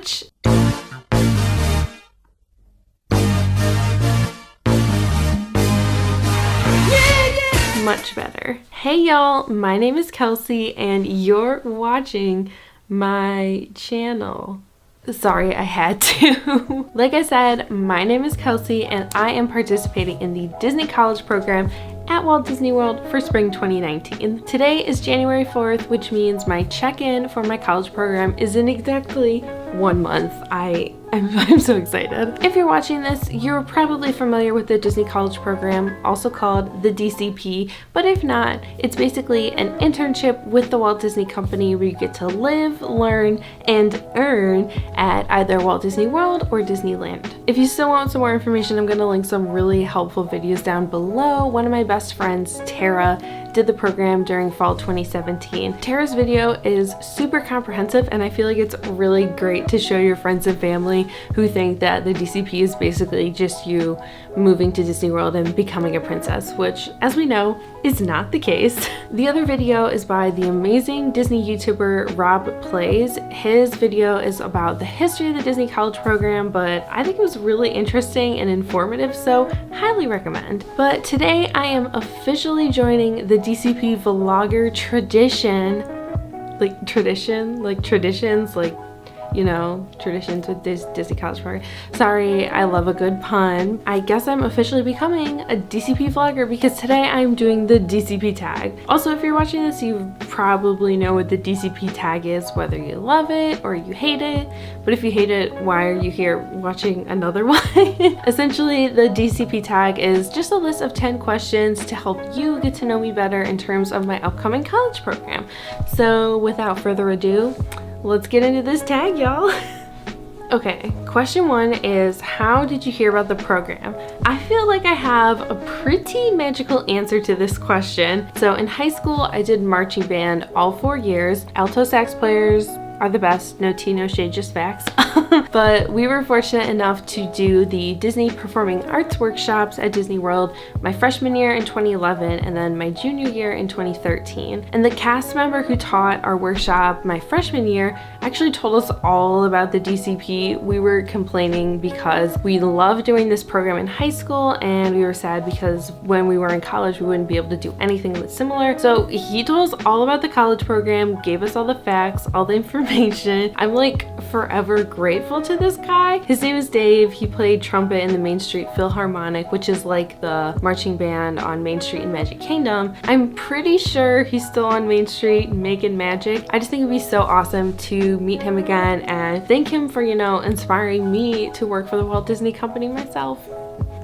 much. Much better. Hey y'all, my name is Kelsey and you're watching my channel. Sorry, I had to. Like I said, my name is Kelsey and I am participating in the Disney College Program at Walt Disney World for spring 2019. Today is January 4th, which means my check-in for my college program is in exactly 1 month. I'm so excited. If you're watching this, you're probably familiar with the Disney College Program, also called the DCP, but if not, it's basically an internship with the Walt Disney Company where you get to live, learn, and earn at either Walt Disney World or Disneyland. If you still want some more information, I'm going to link some really helpful videos down below. One of my best friends, Tara, did the program during fall 2017. Tara's video is super comprehensive and I feel like it's really great to show your friends and family who think that the DCP is basically just you moving to Disney World and becoming a princess, which, as we know, is not the case. The other video is by the amazing Disney YouTuber Rob Plays. His video is about the history of the Disney College Program, but I think it was really interesting and informative, so highly recommend. But today I am officially joining the DCP vlogger traditions, you know, traditions with this Disney College Program. Sorry, I love a good pun. I guess I'm officially becoming a DCP vlogger because today I'm doing the DCP tag. Also, if you're watching this, you probably know what the DCP tag is, whether you love it or you hate it. But if you hate it, why are you here watching another one? Essentially, the DCP tag is just a list of 10 questions to help you get to know me better in terms of my upcoming college program. So without further ado, let's get into this tag, y'all. Okay, question 1 is, how did you hear about the program? I feel like I have a pretty magical answer to this question. So in high school, I did marching band all 4 years. Alto sax players are the best, no tea, no shade, just facts. But we were fortunate enough to do the Disney Performing Arts workshops at Disney World my freshman year in 2011 and then my junior year in 2013. And the cast member who taught our workshop my freshman year actually told us all about the DCP. We were complaining because we loved doing this program in high school and we were sad because when we were in college we wouldn't be able to do anything that's similar. So he told us all about the college program, gave us all the facts, all the information. I'm like forever grateful to this guy. His name is Dave. He played trumpet in the Main Street Philharmonic, which is like the marching band on Main Street in Magic Kingdom. I'm pretty sure he's still on Main Street making magic. I just think it'd be so awesome to meet him again and thank him for, you know, inspiring me to work for the Walt Disney Company myself.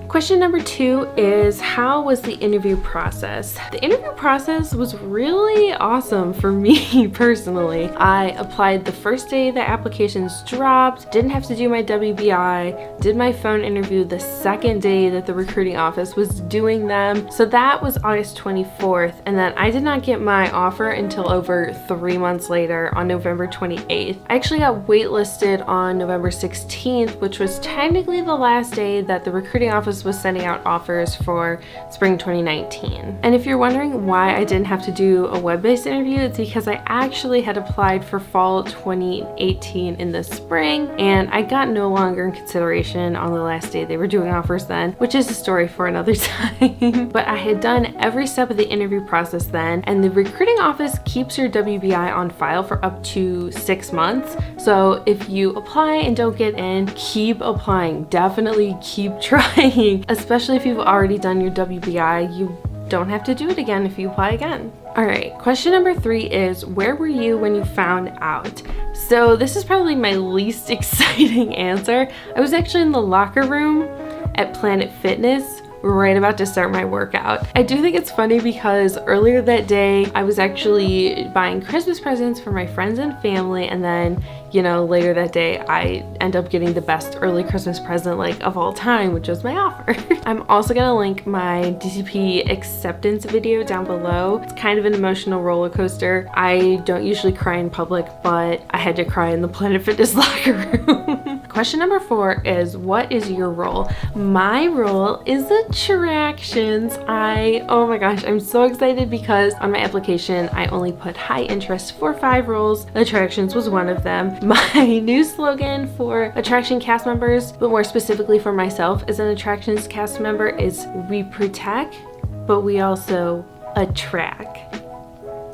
Question number 2 is, how was the interview process? The interview process was really awesome for me personally. I applied the first day the applications dropped, didn't have to do my WBI, did my phone interview the second day that the recruiting office was doing them. So that was August 24th, and then I did not get my offer until over 3 months later on November 28th. I actually got waitlisted on November 16th, which was technically the last day that the recruiting office was sending out offers for spring 2019. And if you're wondering why I didn't have to do a web-based interview, it's because I actually had applied for fall 2018 in the spring and I got no longer in consideration on the last day they were doing offers then, which is a story for another time. But I had done every step of the interview process then, and the recruiting office keeps your WBI on file for up to 6 months. So if you apply and don't get in, keep applying. Definitely keep trying. Especially if you've already done your WBI, you don't have to do it again if you apply again. All right, question number 3 is, where were you when you found out? So this is probably my least exciting answer. I was actually in the locker room at Planet Fitness right about to start my workout. I do think it's funny because earlier that day I was actually buying Christmas presents for my friends and family, and then, you know, later that day I end up getting the best early Christmas present like of all time, which was my offer. I'm also gonna link my DCP acceptance video down below. It's kind of an emotional roller coaster. I don't usually cry in public, but I had to cry in the Planet Fitness locker room. Question number 4 is, what is your role? My role is attractions. Oh my gosh, I'm so excited because on my application I only put high interest for 5 roles. Attractions was one of them. My new slogan for attraction cast members, but more specifically for myself as an attractions cast member, is we protect, but we also attract.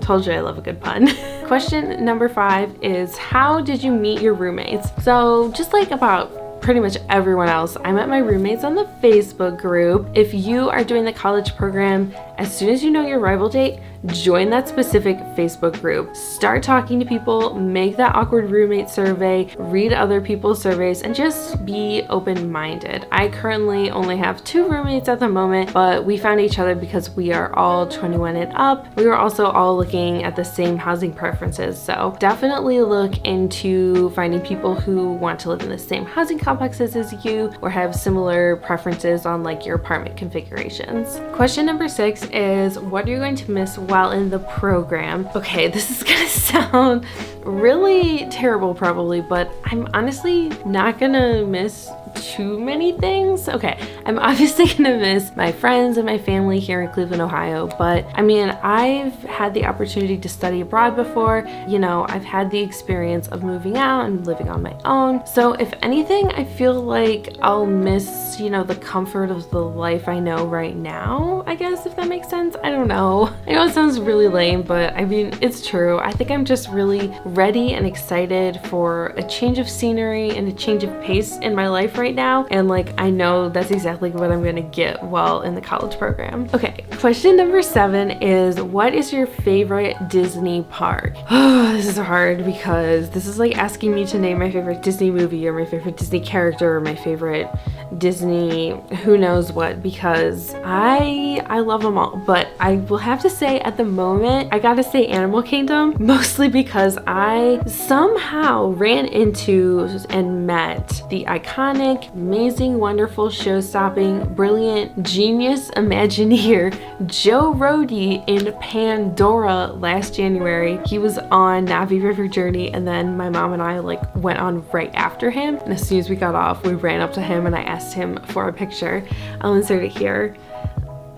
Told you I love a good pun. Question number 5 is, how did you meet your roommates? So just like about pretty much everyone else, I met my roommates on the Facebook group. If you are doing the college program, as soon as you know your arrival date, join that specific Facebook group. Start talking to people, make that awkward roommate survey, read other people's surveys, and just be open-minded. I currently only have 2 roommates at the moment, but we found each other because we are all 21 and up. We were also all looking at the same housing preferences, so definitely look into finding people who want to live in the same housing complexes as you or have similar preferences on like your apartment configurations. Question number 6 is, what are you going to miss while in the program? Okay, this is gonna sound really terrible probably, but I'm honestly not gonna miss too many things. Okay, I'm obviously gonna miss my friends and my family here in Cleveland, Ohio, but I mean, I've had the opportunity to study abroad before. You know, I've had the experience of moving out and living on my own. So if anything, I feel like I'll miss, you know, the comfort of the life I know right now, I guess, if that makes sense. I don't know. I know it sounds really lame, but I mean, it's true. I think I'm just really ready and excited for a change of scenery and a change of pace in my life right now, and like I know that's exactly what I'm gonna get while in the college program. Okay, question number 7 is, what is your favorite Disney park? Oh, this is hard because this is like asking me to name my favorite Disney movie or my favorite Disney character or my favorite Disney who knows what, because I love them all, but I will have to say at the moment I gotta say Animal Kingdom, mostly because I somehow ran into and met the iconic, amazing, wonderful, show-stopping, brilliant, genius Imagineer Joe Rohde in Pandora last January. He was on Navi River Journey, and then my mom and I like went on right after him, and as soon as we got off, we ran up to him and I asked him for a picture. I'll insert it here.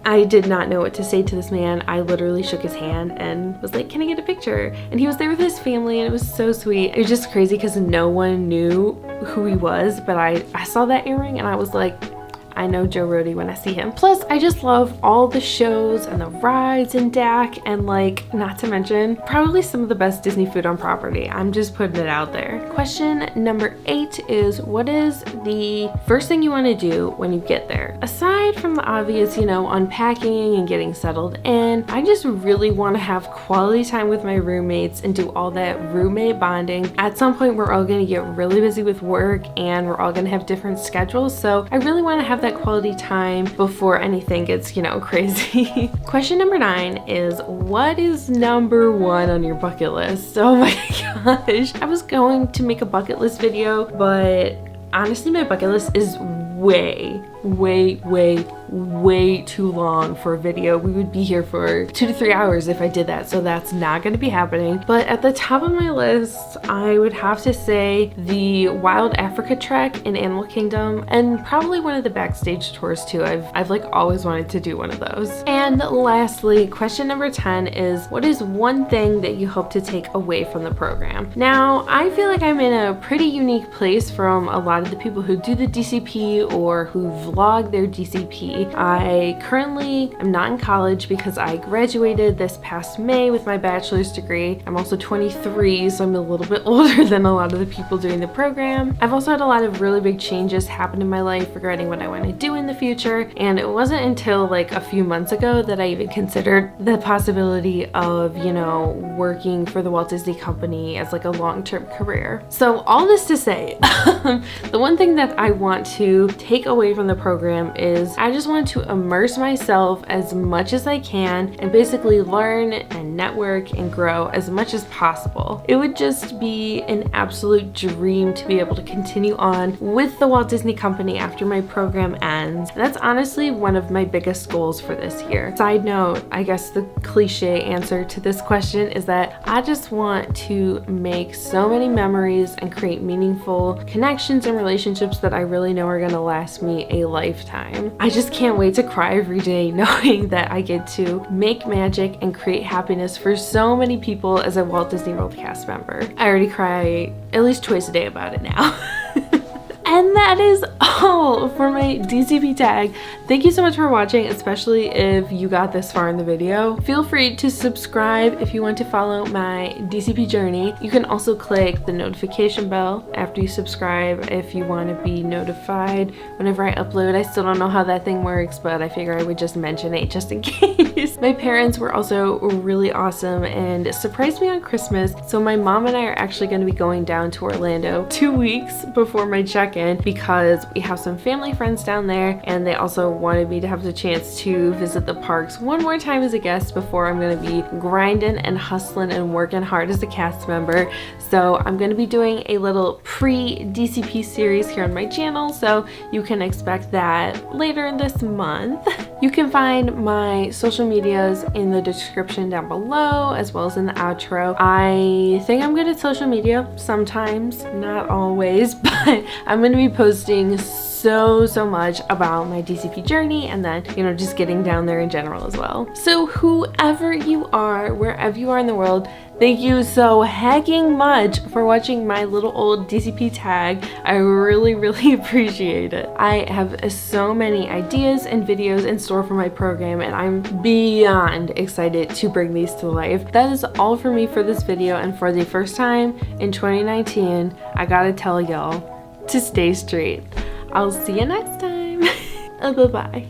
I did not know what to say to this man. I literally shook his hand and was like, can I get a picture? And he was there with his family and it was so sweet. It was just crazy because no one knew who he was, but I saw that earring and I was like, I know Joe Rohde when I see him. Plus, I just love all the shows and the rides in DAC, and like, not to mention, probably some of the best Disney food on property. I'm just putting it out there. Question number 8 is, what is the first thing you want to do when you get there? Aside from the obvious, you know, unpacking and getting settled in, I just really want to have quality time with my roommates and do all that roommate bonding. At some point, we're all going to get really busy with work and we're all going to have different schedules, so I really want to have that quality time before anything gets, you know, crazy. Question number 9 is, what is number 1 on your bucket list? Oh my gosh. I was going to make a bucket list video, but honestly, my bucket list is way too long for a video. We would be here for 2 to 3 hours if I did that, so that's not going to be happening. But at the top of my list, I would have to say the Wild Africa trek in Animal Kingdom, and probably one of the backstage tours too. I've like always wanted to do one of those. And lastly, question number 10 is, what is one thing that you hope to take away from the program? Now, I feel like I'm in a pretty unique place from a lot of the people who do the DCP or who vlog their DCP. I currently am not in college because I graduated this past May with my bachelor's degree. I'm also 23, so I'm a little bit older than a lot of the people doing the program. I've also had a lot of really big changes happen in my life regarding what I want to do in the future, and it wasn't until like a few months ago that I even considered the possibility of, you know, working for the Walt Disney Company as like a long-term career. So all this to say, the one thing that I want to take away from the program is I just want to immerse myself as much as I can and basically learn and network and grow as much as possible. It would just be an absolute dream to be able to continue on with the Walt Disney Company after my program ends. And that's honestly one of my biggest goals for this year. Side note, I guess the cliche answer to this question is that I just want to make so many memories and create meaningful connections and relationships that I really know are going to last me a lifetime. I just can't wait to cry every day knowing that I get to make magic and create happiness for so many people as a Walt Disney World cast member. I already cry at least twice a day about it now. And that is all for my DCP tag. Thank you so much for watching, especially if you got this far in the video. Feel free to subscribe if you want to follow my DCP journey. You can also click the notification bell after you subscribe if you want to be notified whenever I upload. I still don't know how that thing works, but I figure I would just mention it just in case. My parents were also really awesome and surprised me on Christmas. So my mom and I are actually going to be going down to Orlando 2 weeks before my check-in because we have some family friends down there, and they also wanted me to have the chance to visit the parks one more time as a guest before I'm going to be grinding and hustling and working hard as a cast member. So I'm going to be doing a little pre-DCP series here on my channel, so you can expect that later this month. You can find my social medias in the description down below, as well as in the outro. I think I'm good at social media sometimes, not always, but I'm going to be posting so much about my DCP journey, and then, you know, just getting down there in general as well. So whoever you are, wherever you are in the world, thank you so hecking much for watching my little old DCP tag. I really appreciate it. I have so many ideas and videos in store for my program, and I'm beyond excited to bring these to life. That is all for me for this video, and for the first time in 2019, I gotta tell y'all to stay straight. I'll see you next time. Bye-bye.